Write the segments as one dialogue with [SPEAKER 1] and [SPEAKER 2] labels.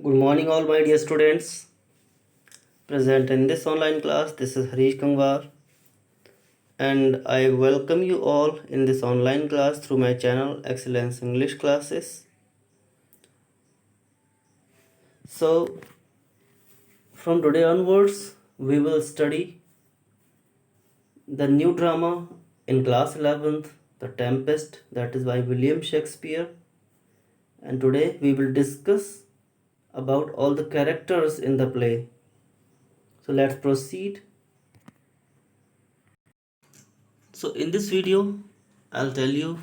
[SPEAKER 1] Good morning, all my dear students. Present in this online class, this is Harish Kangwar, and I welcome you all in this online class through my channel Excellence English Classes. So, from today onwards, we will study the new drama in class 11th, The Tempest, that is by William Shakespeare. And today we will discuss about all the characters in the play. So, let's proceed. So in this video, I'll tell you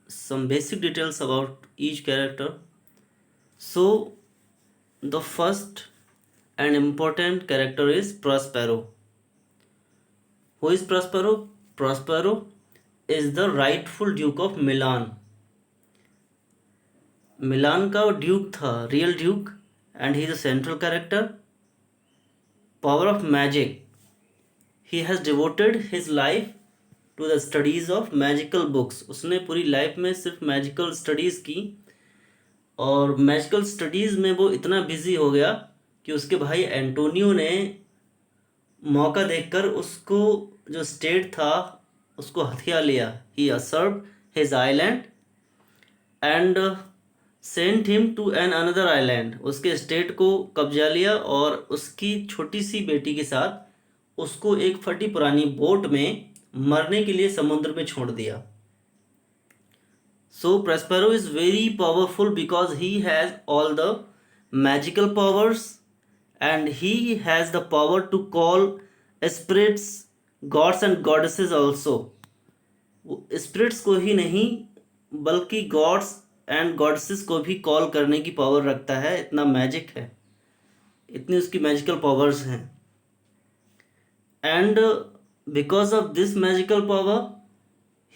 [SPEAKER 1] some basic details about each character. So the first and important character is Prospero. Who is Prospero? Prospero is the rightful Duke of Milan. मिलान का वो duke था, real duke, and he is a central character. Power of magic. He has devoted his life to the studies of magical books. उसने पूरी life में सिर्फ magical studies की, और magical studies में वो इतना बिजी हो गया कि उसके भाई एंटोनियो ने मौका देखकर उसको जो स्टेट था उसको हथिया लिया. He usurped his island and sent him to an another island. उसके स्टेट को कब्जा लिया और उसकी छोटी सी बेटी के साथ उसको एक फटी पुरानी बोट में मरने के लिए समुद्र में छोड़ दिया. So Prospero is very powerful because he has all the magical powers, and he has the power to call spirits, gods and goddesses also. Spirits को ही नहीं बल्कि गॉड्स एंड गॉडेसेस को भी कॉल करने की पावर रखता है. इतना मैजिक है, इतनी उसकी मैजिकल पावर्स हैं. And because of this magical power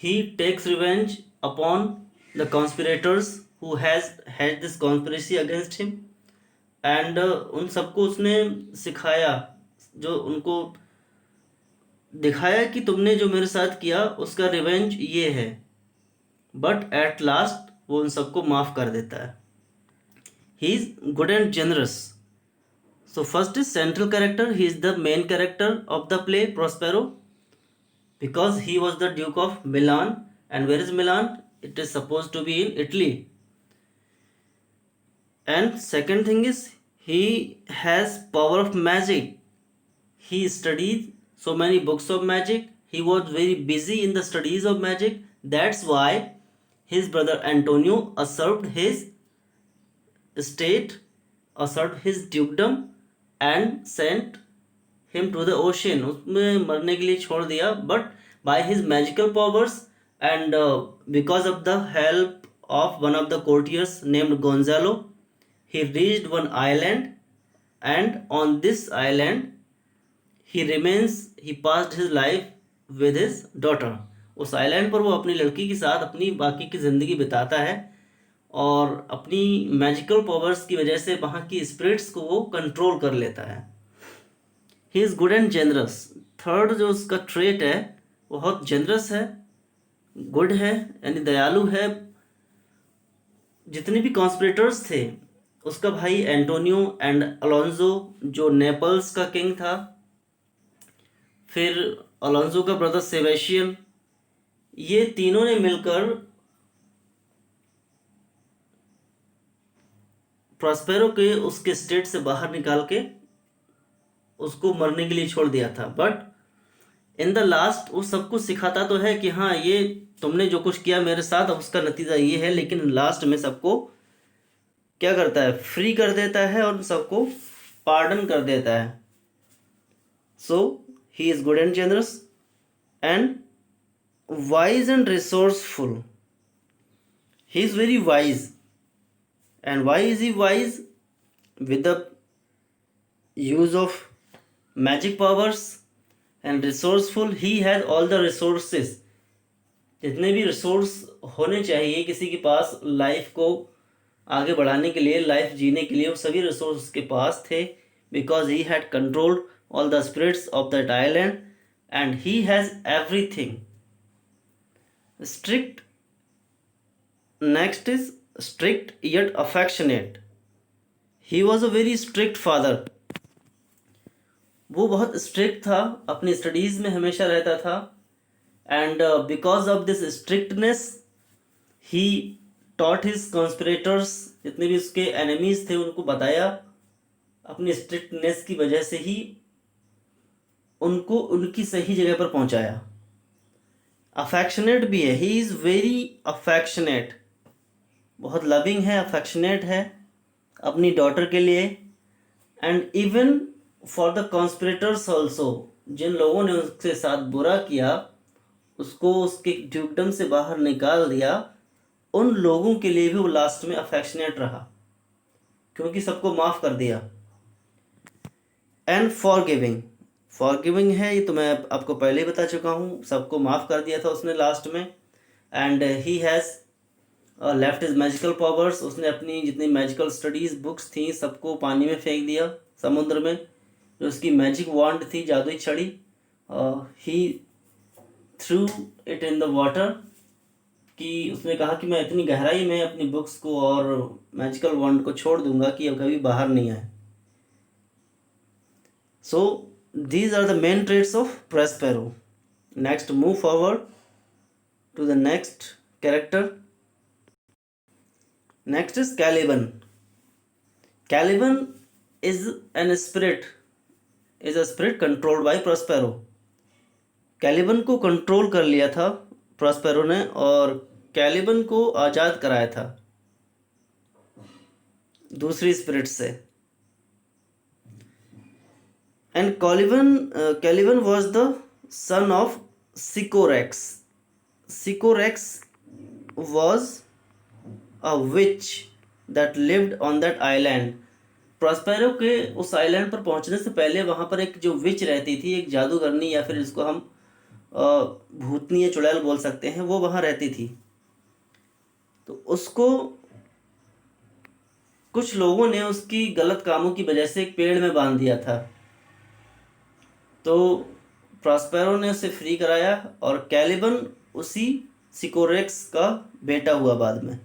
[SPEAKER 1] he takes revenge upon the conspirators who has had this conspiracy against him. and उन सबको उसने सिखाया, जो उनको दिखाया कि तुमने जो मेरे साथ किया उसका रिवेंज ये है. बट एट लास्ट वो उन सबको माफ कर देता है. ही is good and generous. So first is central character. He is the main character of the play Prospero because he was the Duke of Milan. And where is Milan? It is supposed to be in Italy. And second thing is he has power of magic. He studied so many books of magic. He was very busy in the studies of magic. That's why his brother Antonio usurped his state, usurped his dukedom and sent him to the ocean. उसमें मरने के लिए छोड़ दिया. But by his magical powers and because of the help of one of the courtiers named Gonzalo, he reached one island, and on this island he passed his life with his daughter. उस island पर वो अपनी लड़की के साथ अपनी बाकी की ज़िंदगी बिताता है, और अपनी मैजिकल पावर्स की वजह से वहाँ की स्पिरिट्स को वो कंट्रोल कर लेता है. He is good and generous. Third जो उसका ट्रेट है वो बहुत जेनरस है, गुड है यानी दयालु है. जितने भी कॉन्स्पिरेटर्स थे, उसका भाई एंटोनियो एंड अलोंजो जो नेपल्स का किंग था, फिर अलोंजो का ब्रदर सेबेस्टियन, ये तीनों ने मिलकर प्रॉस्पेरो के उसके स्टेट से बाहर निकाल के उसको मरने के लिए छोड़ दिया था. बट इन द लास्ट वो सबको सिखाता तो है कि हाँ ये तुमने जो कुछ किया मेरे साथ अब उसका नतीजा ये है, लेकिन लास्ट में सबको क्या करता है, फ्री कर देता है और सबको पार्डन कर देता है. So he is good and generous and wise and resourceful. He is very wise. And why is he wise? With the use of magic powers. And resourceful, he has all the resources. जितने भी resource होने चाहिए किसी के पास life को आगे बढ़ाने के लिए, लाइफ जीने के लिए, वो सभी रिसोर्स उसके पास थे. Because he had controlled all the spirits of that island and he has everything. Strict. Next is strict yet affectionate. He was a very strict father. वो बहुत स्ट्रिक्ट था, अपनी स्टडीज़ में हमेशा रहता था। And because of this strictness he taught his conspirators, जितने भी उसके एनिमीज थे उनको बताया, अपनी स्ट्रिक्टनेस की वजह से ही उनको उनकी सही जगह पर पहुंचाया। अफेक्शनेट भी है, ही इज़ वेरी अफेक्शनेट, बहुत लविंग है, अफेक्शनेट है अपनी डॉटर के लिए। And even for the conspirators also, जिन लोगों ने उसके साथ बुरा किया, उसको उसके ड्यूकडम से बाहर निकाल दिया, उन लोगों के लिए भी वो लास्ट में अफेक्शनेट रहा, क्योंकि सबको माफ़ कर दिया। एंड फॉरगिविंग, फॉरगिविंग है, ये तो मैं आपको पहले ही बता चुका हूँ, सबको माफ़ कर दिया था उसने लास्ट में। And he has left is magical powers, उसने अपनी जितनी मैजिकल स्टडीज़ बुक्स थी सबको पानी में फेंक दिया, समुद्र में। जो उसकी मैजिक वॉन्ड थी, जादुई छड़ी, he threw it in the water, कि उसने कहा कि मैं इतनी गहराई में अपनी बुक्स को और मैजिकल वॉन्ड को छोड़ दूंगा कि अब कभी बाहर नहीं आए। So these are the main traits of Prospero. Next, move forward to the next character. Next is Caliban. Caliban is an spirit, is a spirit controlled by Prospero. Caliban को कंट्रोल कर लिया था प्रोस्पेरो ने, और Caliban को आज़ाद कराया था दूसरी स्पिरिट से। And Caliban was the son of Sycorax. Sycorax was a witch that lived on that island. Prospero के उस आइलैंड पर पहुंचने से पहले वहां पर एक जो विच रहती थी, एक जादूगरनी, या फिर जिसको हम भूतनी या चुड़ैल बोल सकते हैं, वो वहां रहती थी। तो उसको कुछ लोगों ने उसकी गलत कामों की वजह से एक पेड़ में बांध दिया था। तो प्रॉस्पेरो ने उसे फ्री कराया, और कैलिबन उसी सिकोरेक्स का बेटा हुआ बाद में।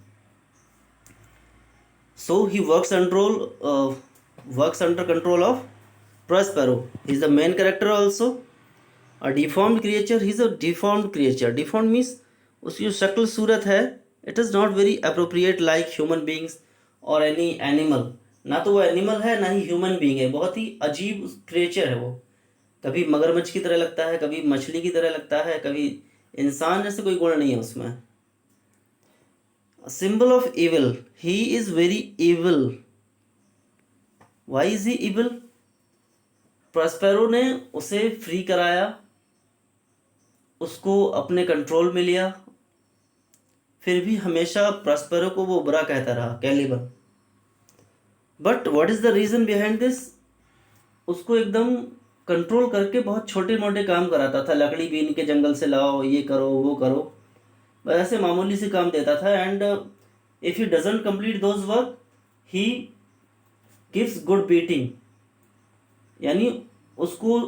[SPEAKER 1] So he works under control of Prospero. He is the main character also. A deformed creature, he is a deformed creature. Deformed means उसकी जो शक्ल सूरत है, it is not very appropriate like human beings और any animal. ना तो वो animal है, ना ही ह्यूमन बींग है, बहुत ही अजीब क्रिएचर है वो। कभी मगरमच्छ की तरह लगता है, कभी मछली की तरह लगता है, कभी इंसान जैसे, कोई गुण नहीं है उसमें। Symbol of evil, he is very evil. Why is he evil? Prospero ने उसे फ्री कराया, उसको अपने कंट्रोल में लिया, फिर भी हमेशा प्रॉस्पेरो को वो बुरा कहता रहा, Caliban. But what is the reason behind this? उसको एकदम कंट्रोल करके बहुत छोटे मोटे काम कराता था, लकड़ी बीन के जंगल से लाओ, ये करो वो करो, बस ऐसे मामूली से काम देता था। And if he doesn't complete those work, he gives good beating, यानी उसको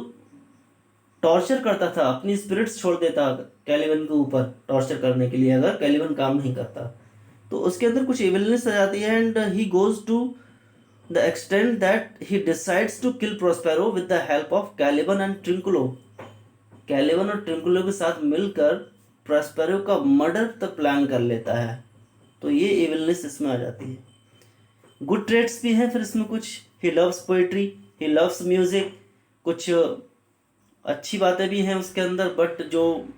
[SPEAKER 1] टॉर्चर करता था, अपनी स्पिरिट्स छोड़ देता कैलिबन के ऊपर टॉर्चर करने के लिए, अगर कैलिबन काम नहीं करता। तो उसके अंदर कुछ इविलनेस आ जाती है, and he goes to the extent that he decides to kill Prospero with the help of Caliban and Trinculo. Caliban और ट्रिंकुलो के साथ मिलकर प्रोस्पेरो का मर्डर तक प्लान कर लेता है। तो ये इविलनेस इसमें आ जाती है। गुड ट्रेड्स भी हैं फिर इसमें कुछ। He loves poetry, he loves music, कुछ अच्छी बातें भी हैं उसके अंदर। बट जो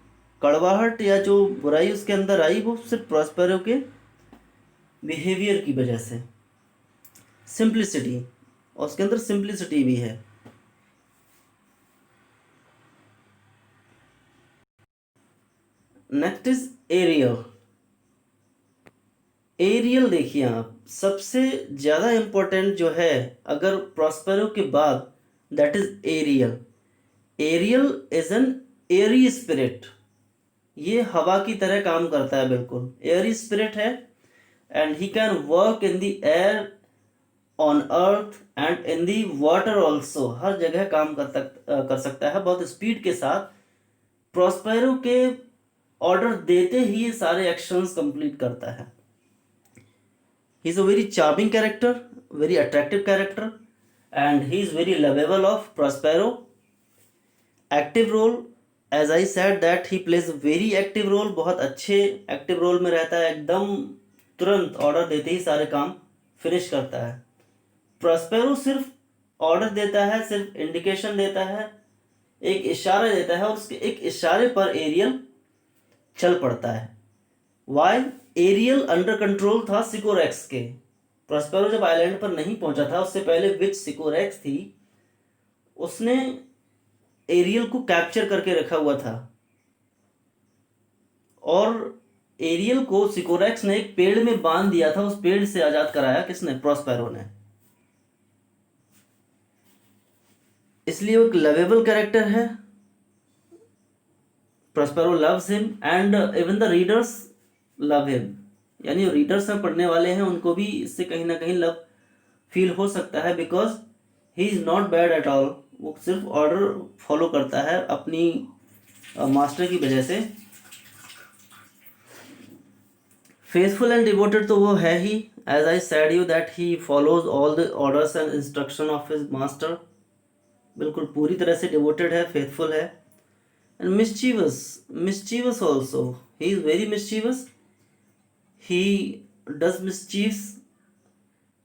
[SPEAKER 1] कड़वाहट या जो बुराई उसके अंदर आई, वो सिर्फ प्रॉस्पेरो के बिहेवियर की वजह से। सिंप्लिसिटी, और उसके अंदर सिंप्लिसिटी भी है। Next is Ariel. एरियल देखिए आप, सबसे ज़्यादा इम्पोर्टेंट जो है अगर प्रॉस्पेरो के बाद, that is Ariel. Ariel is an airy spirit. ये हवा की तरह काम करता है, बिल्कुल एरी स्पिरिट है। And he can work in the air, on earth and in the water also. हर जगह काम कर सकता है बहुत स्पीड के साथ। प्रॉस्पेरो के ऑर्डर देते ही ये सारे एक्शंस कंप्लीट करता है। He is a very charming character, very attractive character, and he is very lovable of Prospero. Active role, as I said that he plays a very active role, बहुत अच्छे active role में रहता है, एकदम तुरंत order देते ही सारे काम फिनिश करता है। प्रॉस्पेरो सिर्फ ऑर्डर देता है, सिर्फ इंडिकेशन देता है, एक इशारा देता है और उसके एक इशारे पर एरियल चल पड़ता है। वाई? एरियल अंडर कंट्रोल था सिकोरेक्स के। प्रॉस्पेरो जब आइलैंड पर नहीं पहुंचा था, उससे पहले विच सिकोरेक्स थी, उसने एरियल को कैप्चर करके रखा हुआ था और एरियल को सिकोरेक्स ने एक पेड़ में बांध दिया था। उस पेड़ से आजाद कराया किसने? प्रॉस्पेरो ने। इसलिए वो एक लवेबल कैरेक्टर है। Prospero loves him and even the readers love him, यानी रीडर्स में पढ़ने वाले हैं उनको भी इससे कहीं ना कहीं लव फील हो सकता है, because he is not bad at all. वो सिर्फ ऑर्डर फॉलो करता है अपनी मास्टर की वजह से। फेथफुल एंड डिवोटेड तो वो है ही, as I said you that he follows all the orders and instruction of his master. बिल्कुल पूरी तरह से डिवोटेड है, फेथफुल है। And mischievous also, he is very mischievous. He does mischiefs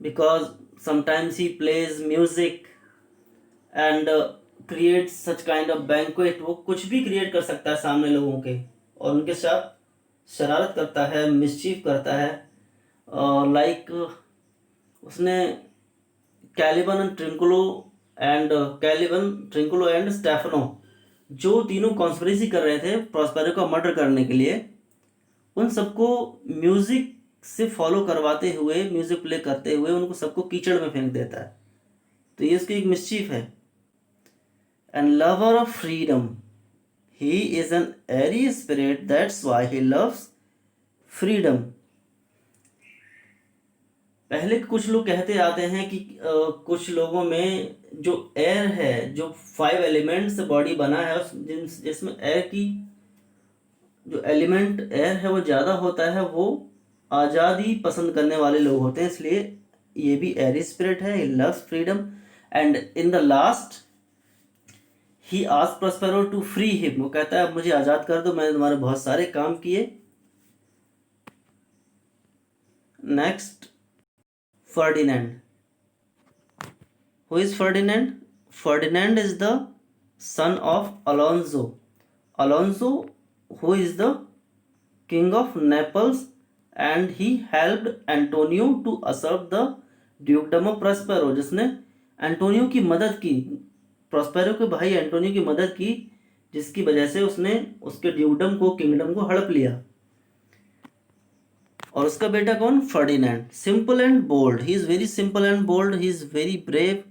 [SPEAKER 1] because sometimes he plays music and creates such kind of banquet। वो कुछ भी create कर सकता है सामने लोगों के और उनके साथ शरारत करता है, मिस्चीफ करता है। लाइक उसने कैलिबन ट्रिंकुलो एंड स्टेफनो, जो तीनों कॉन्स्पिरेसी कर रहे थे प्रॉस्पेरो का मर्डर करने के लिए, उन सबको म्यूजिक से फॉलो करवाते हुए, म्यूजिक प्ले करते हुए उनको सबको कीचड़ में फेंक देता है। तो ये उसकी एक मिस्चीफ है। And lover of freedom, he is an airy spirit, that's why he loves freedom. पहले कुछ लोग कहते आते हैं कि कुछ लोगों में जो एयर है, जो 5 एलिमेंट से बॉडी बना है, जिसमें एयर की जो एलिमेंट एयर है वो ज़्यादा होता है, वो आज़ादी पसंद करने वाले लोग होते हैं। इसलिए ये भी एरी स्पिरिट है, he loves freedom. And in the last he asked Prospero to free him, वो कहता है मुझे आज़ाद कर दो, मैंने तुम्हारे बहुत सारे काम किए। Next, Ferdinand. Who is Ferdinand? Ferdinand is the son of Alonso. Alonso who is the king of Naples, and he helped Antonio to usurp the dukedom of Prospero, जिसने एंटोनियो की मदद की, प्रॉस्पेरो के भाई एंटोनियो की मदद की, जिसकी वजह से उसने उसके ड्यूकडम को, किंगडम को हड़प लिया। और उसका बेटा कौन? Ferdinand. Simple and bold, he is very simple and bold, he is very brave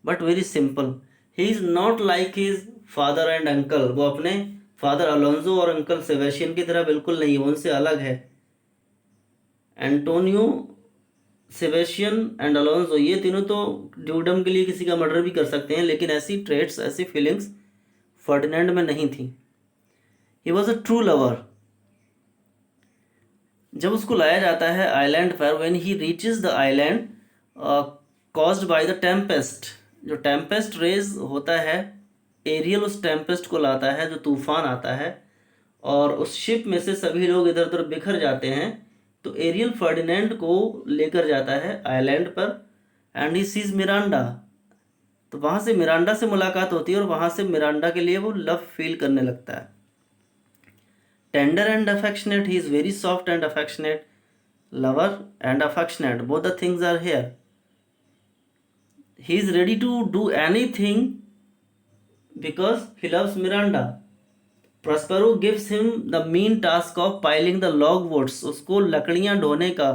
[SPEAKER 1] but very simple. He is not like his father and uncle, वो अपने फादर अलोंसो और अंकल सेबेस्टियन की तरह बिल्कुल नहीं, उनसे अलग है। एंटोनियो, सेबेस्टियन एंड अलोंसो, ये तीनों तो ड्यूकडम के लिए किसी का मर्डर भी कर सकते हैं, लेकिन ऐसी ट्रेट्स, ऐसी फीलिंग्स फर्डिनेंड में नहीं थी। ही वॉज अ ट्रू लवर। जब उसको लाया जाता है आइलैंड पर, when he reaches the island caused by the Tempest, जो टेम्पेस्ट रेज होता है, एरियल उस टेम्पेस्ट को लाता है, जो तूफान आता है, और उस शिप में से सभी लोग इधर उधर बिखर जाते हैं। तो एरियल फर्डिनेंड को लेकर जाता है आइलैंड पर, एंड ही सीज मिरांडा। तो वहाँ से मिरांडा से मुलाकात होती है और वहाँ से मिरांडा के लिए वो लव फील करने लगता है। Tender and affectionate, he is very soft and affectionate, lover and affectionate, both the things are here. He is ready to do anything because he loves Miranda. Prospero gives him the mean task of piling the logwoods, उसको लकड़ियाँ ढोने का,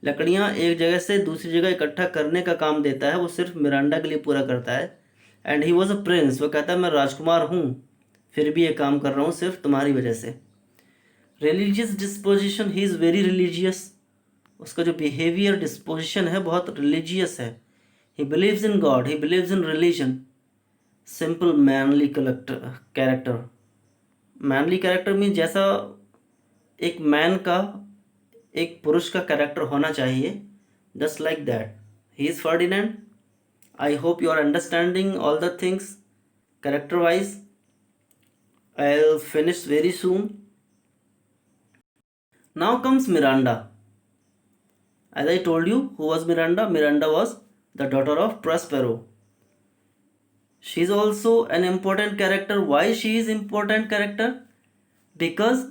[SPEAKER 1] लकड़ियाँ एक जगह से दूसरी जगह इकट्ठा करने का काम देता है, वो सिर्फ मिरांडा के लिए पूरा करता है। And he was a prince, वो कहता है मैं राजकुमार हूँ, फिर भी ये काम कर रहा हूँ सिर्फ तुम्हारी वजह से। Religious disposition, he is very religious, उसका जो बिहेवियर, डिस्पोजिशन है बहुत रिलीजियस है। He believes in God, he believes in religion. Simple manly character, manly character mean जैसा एक मैन का, एक पुरुष का कैरेक्टर होना चाहिए, just like that. He is Ferdinand. I hope you are understanding all the things character wise. I'll finish very soon. Now comes Miranda. As I told you, who was Miranda? Miranda was the daughter of Prospero. She is also an important character. Why she is important character? Because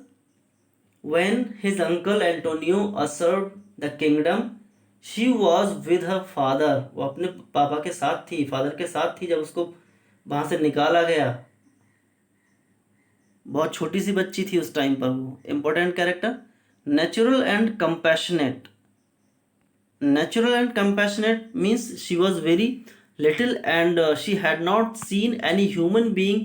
[SPEAKER 1] when his uncle Antonio usurped the kingdom, she was with her father. वो अपने पापा के साथ थी, father के साथ थी जब उसको वहाँ से निकाला गया. बहुत छोटी सी बच्ची थी उस टाइम पर. वो important character. Natural and compassionate. Natural and compassionate means she was very little and she had not seen any human being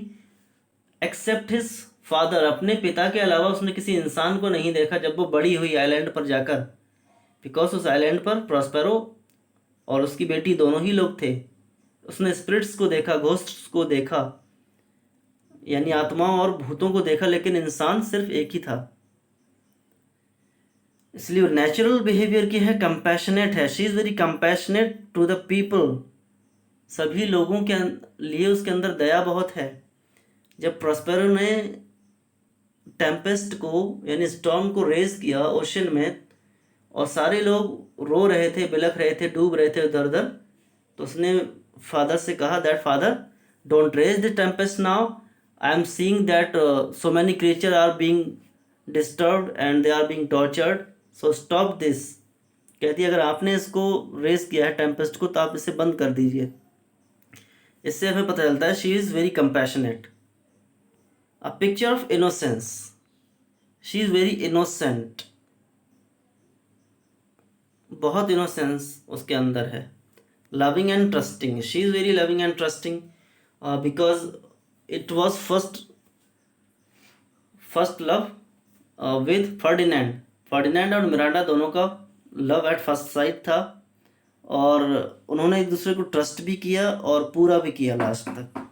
[SPEAKER 1] except his father. अपने पिता के अलावा उसने किसी इंसान को नहीं देखा जब वो बड़ी हुई आइलैंड पर जाकर. बिकॉज उस आइलैंड पर प्रॉस्पेरो और उसकी बेटी दोनों ही लोग थे. उसने स्पिरिट्स को देखा, घोस्ट्स को देखा, यानी आत्माओं और भूतों को देखा, लेकिन इंसान सिर्फ एक ही था. इसलिए नेचुरल बिहेवियर की है, कंपैशनेट है. She is very compassionate to the people. सभी लोगों के लिए उसके अंदर दया बहुत है. जब प्रॉस्पेरो ने टेम्पेस्ट को यानी स्टॉर्म को रेज किया ओशन में और सारे लोग रो रहे थे, बिलख रहे थे, डूब रहे थे उधर उधर, तो उसने फादर से कहा that father don't raise the tempest now. I am seeing that so many creature are being disturbed and they are being tortured. So stop this. कहती है अगर आपने इसको रेस किया है टेम्पेस्ट को तो आप इसे बंद कर दीजिए. इससे हमें पता चलता है she is very compassionate. A picture of innocence. She is very innocent. बहुत इनोसेंस उसके अंदर है. Loving and trusting. She is very loving and trusting because it was first love with Ferdinand. Ferdinand और मिरांडा दोनों का love at first sight था और उन्होंने एक दूसरे को ट्रस्ट भी किया और पूरा भी किया लास्ट तक.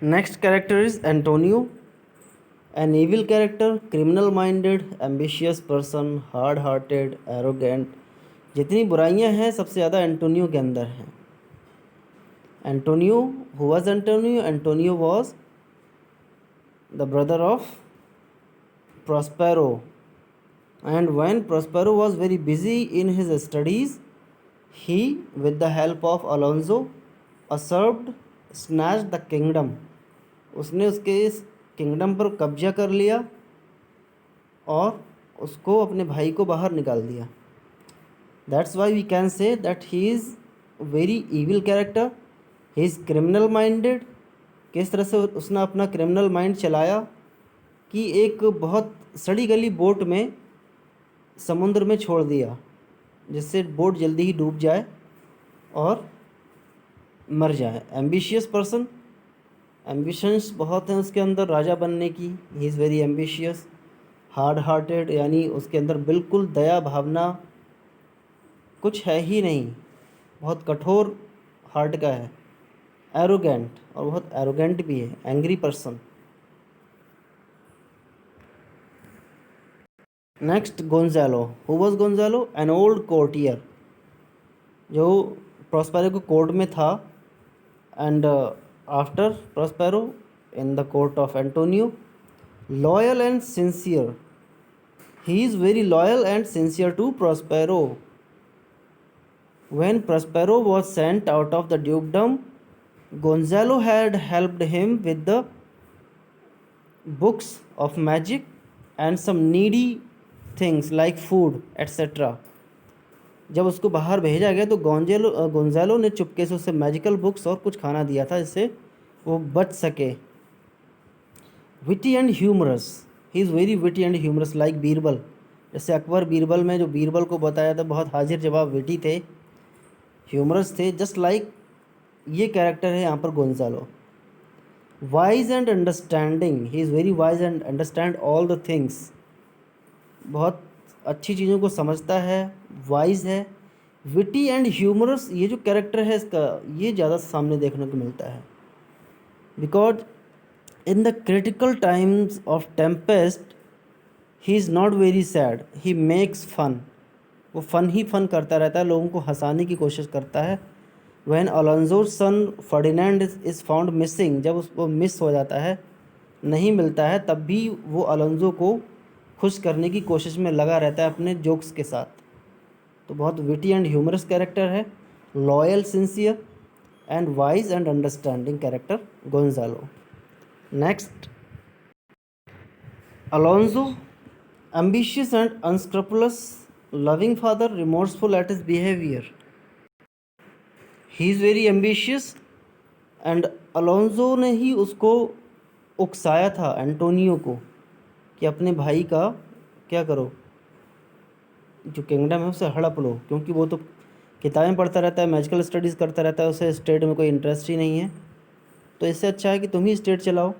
[SPEAKER 1] Next character is Antonio. An evil character, criminal minded, ambitious person, hard hearted, arrogant. जितनी बुराइयां हैं सबसे ज़्यादा एंटोनियो के अंदर हैं. Antonio, who was Antonio? Antonio was the brother of Prospero, and when Prospero was very busy in his studies, he with the help of Alonso usurped, snatched the kingdom. उसने उसके इस किंगडम पर कब्जा कर लिया और उसको अपने भाई को बाहर निकाल दिया. That's why we can say that he is very evil character. He is criminal minded. किस तरह से उसने अपना क्रिमिनल माइंड चलाया कि एक बहुत सड़ी गली बोट में समुद्र में छोड़ दिया जिससे बोट जल्दी ही डूब जाए और मर जाए. Ambitious person. एम्बिशंस बहुत हैं उसके अंदर राजा बनने की. ही is very ambitious. Hard hearted यानी उसके अंदर बिल्कुल दया भावना कुछ है ही नहीं, बहुत कठोर हार्ट का है. एरोगेंट, और बहुत एरोगेंट भी है. Angry person. Next Gonzalo. Who was Gonzalo? An old courtier जो प्रॉस्पेरो के कोर्ट में था. And after Prospero in the court of Antonio. Loyal and sincere. He is very loyal and sincere to Prospero. When Prospero was sent out of the dukedom, Gonzalo had helped him with the books of magic and some needy things like food etc. जब उसको बाहर भेजा गया तो Gonzalo ने चुपके से उसे मैजिकल बुक्स और कुछ खाना दिया था जिससे वो बच सके. Witty and humorous. He is very witty and humorous like Birbal. जैसे अकबर बीरबल में जो बीरबल को बताया था बहुत हाजिर जवाब विटी थे, ह्यूमरस थे. जस्ट लाइक ये कैरेक्टर है यहाँ पर Gonzalo. Wise and understanding. He is very wise and understand all the things. बहुत अच्छी चीज़ों को समझता है, वाइज है. विटी एंड ह्यूमरस ये जो कैरेक्टर है इसका ये ज़्यादा सामने देखने को मिलता है. Because in the critical times of tempest he is not very sad, he makes fun, वो फ़न ही फ़न करता रहता है, लोगों को हंसाने की कोशिश करता है। When Alonso son Ferdinand is found missing, जब उसको मिस हो जाता है, नहीं मिलता है, तब भी वो अलोंजो को खुश करने की कोशिश में लगा रहता है अपने जोक्स के साथ। तो बहुत विटी एंड ह्यूमरस कैरेक्टर है, loyal, sincere and wise and understanding character Gonzalo. Next, Alonso, ambitious and unscrupulous, loving father, remorseful at his behavior. He is very ambitious and Alonso ने ही उसको उकसाया था एंटोनियो को कि अपने भाई का क्या करो, जो किंगडम है उसे हड़प लो, क्योंकि वो तो किताबें पढ़ता रहता है, मैजिकल स्टडीज़ करता रहता है, उसे स्टेट में कोई इंटरेस्ट ही नहीं है, तो इससे अच्छा है कि तुम ही स्टेट चलाओ।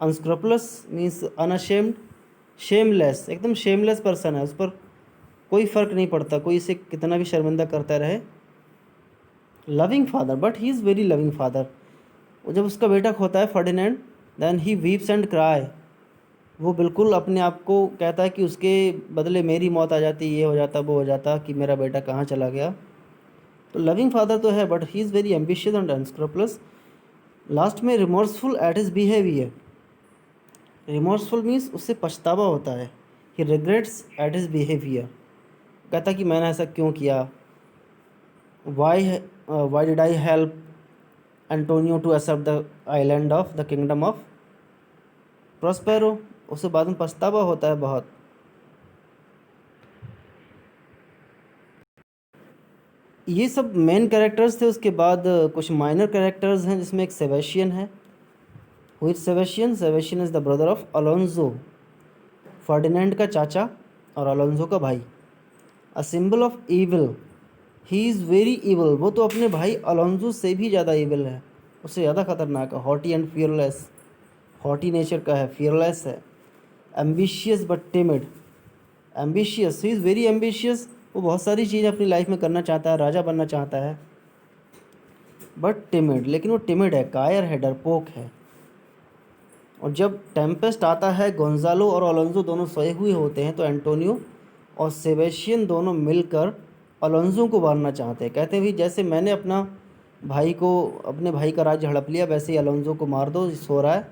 [SPEAKER 1] अनस्क्रपलस मीन्स अनअशेम्ड, शेमलेस, एकदम शेमलेस पर्सन है, उस पर कोई फ़र्क नहीं पड़ता, कोई इसे कितना भी शर्मिंदा करता रहे। Loving father, but he is very loving father, जब उसका बेटा खोता है Ferdinand, then he weeps and cry, वो बिल्कुल अपने आप को कहता है कि उसके बदले मेरी मौत आ जाती, ये हो जाता, वो हो जाता, कि मेरा बेटा कहाँ चला गया। तो लविंग फादर तो है, but he is very ambitious and unscrupulous. Last में remorseful at his behaviour, remorseful means उससे पछतावा होता है, he regrets at his behaviour, कहता कि मैंने ऐसा क्यों किया, why did I help Antonio to accept the island of the kingdom of Prospero, उसे बाद में पछतावा होता है बहुत। ये सब मेन कैरेक्टर्स थे। उसके बाद कुछ माइनर कैरेक्टर्स हैं, जिसमें एक सेबेस्टियन है। Who is Sebastian? Sebastian is the brother of Alonso, Ferdinand का चाचा और अलोंजो का भाई। A symbol of evil, he is very evil, वो तो अपने भाई अलोंजो से भी ज़्यादा ईविल है, उससे ज़्यादा खतरनाक है। Haughty and fearless, haughty nature का है, फियरलेस है। Ambitious but timid, ambitious, he is very ambitious, वो बहुत सारी चीज़ें अपनी लाइफ में करना चाहता है, राजा बनना चाहता है, बट टिमिड, लेकिन वो टिमिड है, कायर है, डरपोक है। और जब टेम्पेस्ट आता है, गोंजालो और अलोंजो दोनों सोए हुए होते हैं, तो एंटोनियो और सेबेस्टियन दोनों मिलकर अलोंजो को मारना चाहते हैं। कहते हैं भी जैसे मैंने अपने भाई का राज्य हड़प लिया, वैसे ही अलोंजो को मार दो, सो रहा है,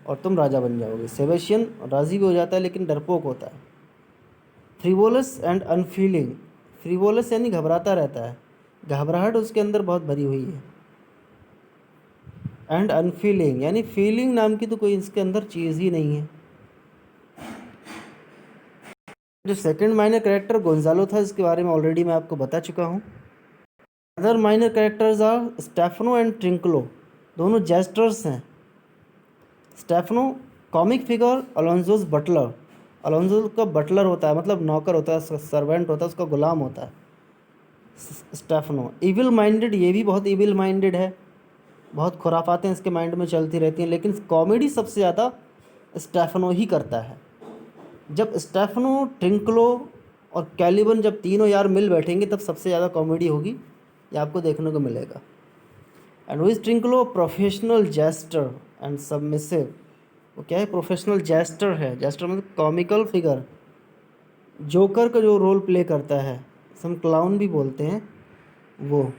[SPEAKER 1] और तुम राजा बन जाओगे। सेबेस्टियन राज़ी भी हो जाता है, लेकिन डरपोक होता है। फ्रीवोलस एंड अनफीलिंग, फ्रीवोलस यानी घबराता रहता है, घबराहट उसके अंदर बहुत भरी हुई है। एंड अनफीलिंग यानी फीलिंग नाम की तो कोई इसके अंदर चीज़ ही नहीं है। जो सेकंड माइनर कैरेक्टर गोंजालो था, इसके बारे में ऑलरेडी मैं आपको बता चुका हूँ। Other minor characters are Stephano and Trinculo, दोनों जेस्टर्स हैं। Stephano comic figure, Alonso's butler, Alonso का बटलर होता है, मतलब नौकर होता है, सर्वेंट होता है, उसका गुलाम होता है स्टेफनो। इविल माइंडेड, ये भी बहुत इविल माइंडेड है, बहुत खुराफातें इसके माइंड में चलती रहती हैं, लेकिन कॉमेडी सबसे ज़्यादा स्टेफनो ही करता है। जब स्टेफनो, ट्रिंकलो और कैलिबन जब तीनों यार मिल बैठेंगे, तब सबसे ज़्यादा कॉमेडी होगी, ये आपको देखने को मिलेगा। एंड वो is Trinculo, professional jester and submissive, वो क्या है, प्रोफेशनल जेस्टर है, जेस्टर मतलब कॉमिकल फिगर, जोकर का जो रोल प्ले करता है, सम क्लाउन भी बोलते हैं वो।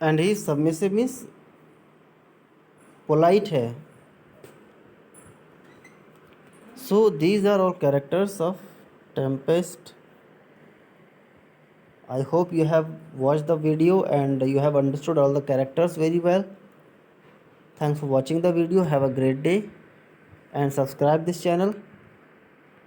[SPEAKER 1] And he submissive means polite है। So these are all characters of Tempest. I hope you have watched the video and you have understood all the characters very well. Thanks for watching the video. Have a great day and subscribe this channel.